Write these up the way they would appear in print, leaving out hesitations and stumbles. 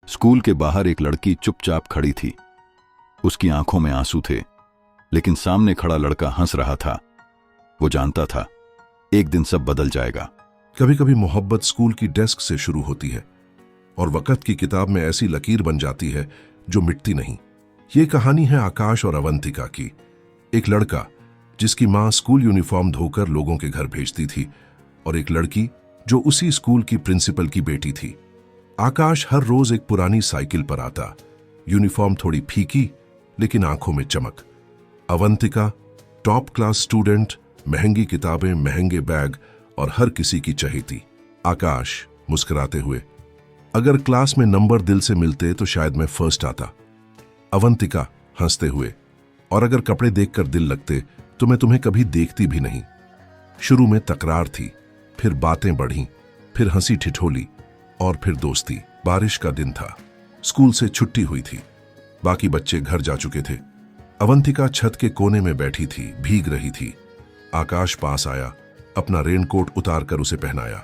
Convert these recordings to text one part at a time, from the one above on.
School के बाहर एक लड़की चुपचाप खड़ी थी। उसकी आंखों में आंसू थे, लेकिन सामने खड़ा लड़का हंस रहा था। वो जानता था एक दिन सब बदल जाएगा। कभी कभी मोहब्बत स्कूल की डेस्क से शुरू होती है और वक़्त की किताब में ऐसी लकीर बन जाती है जो मिटती नहीं। ये कहानी है आकाश और अवंतिका की। एक लड़का जिसकी मां स्कूल यूनिफॉर्म धोकर लोगों के घर भेजती थी और एक लड़की जो उसी स्कूल की प्रिंसिपल की बेटी थी। आकाश हर रोज एक पुरानी साइकिल पर आता, यूनिफॉर्म थोड़ी फीकी लेकिन आंखों में चमक। अवंतिका टॉप क्लास स्टूडेंट, महंगी किताबें, महंगे बैग और हर किसी की चहेती। आकाश मुस्कुराते हुए, अगर क्लास में नंबर दिल से मिलते तो शायद मैं फर्स्ट आता। अवंतिका हंसते हुए, और अगर कपड़े देखकर दिल लगते तो मैं तुम्हें कभी देखती भी नहीं। शुरू में तकरार थी, फिर बातें बढ़ी, फिर हंसी ठिठोली और फिर दोस्ती। बारिश का दिन था, स्कूल से छुट्टी हुई थी, बाकी बच्चे घर जा चुके थे। अवंतिका छत के कोने में बैठी थी, भीग रही थी। आकाश पास आया, अपना रेनकोट उतारकर उसे पहनाया।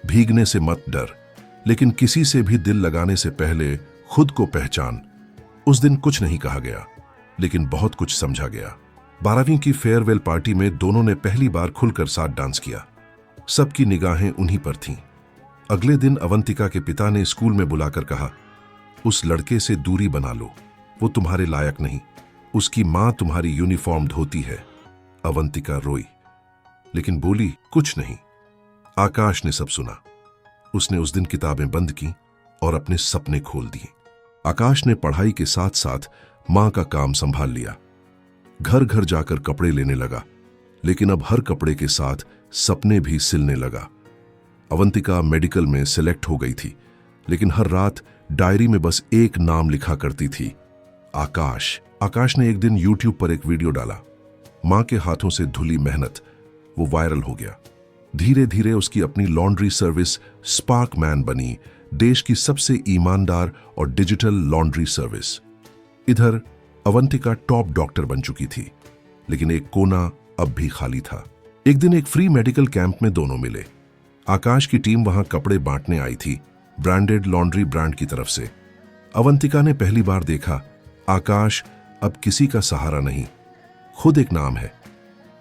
भीगने से मत डर, लेकिन किसी से भी दिल लगाने से पहले खुद को पहचान। उस दिन कुछ नहीं कहा गया, लेकिन बहुत कुछ समझा गया। 12वीं की फेयरवेल पार्टी में दोनों ने पहली बार खुलकर साथ डांस किया। सबकी निगाहें उन्हीं पर थीं। अगले दिन अवंतिका के पिता ने स्कूल में बुलाकर कहा, उस लड़के से दूरी बना लो, वो तुम्हारे लायक नहीं। उसकी मां तुम्हारी यूनिफॉर्म धोती है। अवंतिका रोई, लेकिन बोली कुछ नहीं। आकाश ने सब सुना। उसने उस दिन किताबें बंद की और अपने सपने खोल दिए। आकाश ने पढ़ाई के साथ साथ मां का काम संभाल लिया। घर घर जाकर कपड़े लेने लगा, लेकिन अब हर कपड़े के साथ सपने भी सिलने लगा। अवंतिका मेडिकल में सिलेक्ट हो गई थी, लेकिन हर रात डायरी में बस एक नाम लिखा करती थी, आकाश। आकाश ने एक दिन यूट्यूब पर एक वीडियो डाला, मां के हाथों से धुली मेहनत। वो वायरल हो गया। धीरे धीरे उसकी अपनी लॉन्ड्री सर्विस स्पार्क मैन बनी, देश की सबसे ईमानदार और डिजिटल लॉन्ड्री सर्विस। इधर अवंतिका टॉप डॉक्टर बन चुकी थी, लेकिन एक कोना अब भी खाली था। एक दिन एक फ्री मेडिकल कैंप में दोनों मिले। आकाश की टीम वहां कपड़े बांटने आई थी, ब्रांडेड लॉन्ड्री ब्रांड की तरफ से। अवंतिका ने पहली बार देखा, आकाश अब किसी का सहारा नहीं, खुद एक नाम है।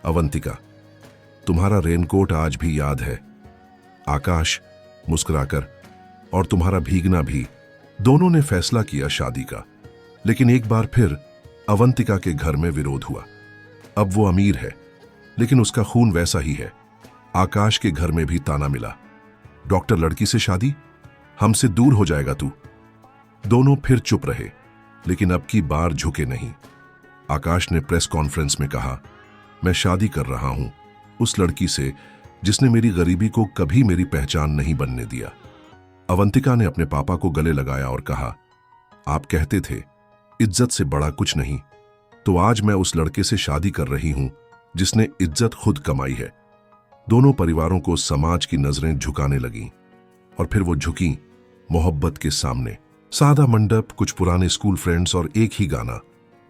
अवंतिका, तुम्हारा रेनकोट आज भी याद है। आकाश मुस्कुराकर, और तुम्हारा भीगना भी। दोनों ने फैसला किया शादी का, लेकिन एक बार फिर अवंतिका के घर में विरोध हुआ। अब वो अमीर है, लेकिन उसका खून वैसा ही है। आकाश के घर में भी ताना मिला, डॉक्टर लड़की से शादी, हमसे दूर हो जाएगा तू। दोनों फिर चुप रहे, लेकिन अब की बार झुके नहीं। आकाश ने प्रेस कॉन्फ्रेंस में कहा, मैं शादी कर रहा हूं उस लड़की से जिसने मेरी गरीबी को कभी मेरी पहचान नहीं बनने दिया। अवंतिका ने अपने पापा को गले लगाया और कहा, आप कहते थे इज्जत से बड़ा कुछ नहीं, तो आज मैं उस लड़के से शादी कर रही हूं जिसने इज्जत खुद कमाई है। दोनों परिवारों को समाज की नजरें झुकाने लगीं, और फिर वो झुकी मोहब्बत के सामने। सादा मंडप, कुछ पुराने स्कूल फ्रेंड्स और एक ही गाना,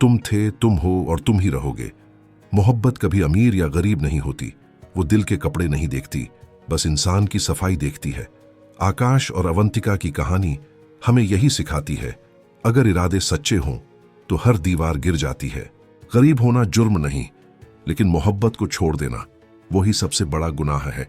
तुम थे, तुम हो और तुम ही रहोगे। मोहब्बत कभी अमीर या गरीब नहीं होती, वो दिल के कपड़े नहीं देखती, बस इंसान की सफाई देखती है। आकाश और अवंतिका की कहानी हमें यही सिखाती है, अगर इरादे सच्चे हों तो हर दीवार गिर जाती है। गरीब होना जुर्म नहीं, लेकिन मोहब्बत को छोड़ देना वही सबसे बड़ा गुनाह है।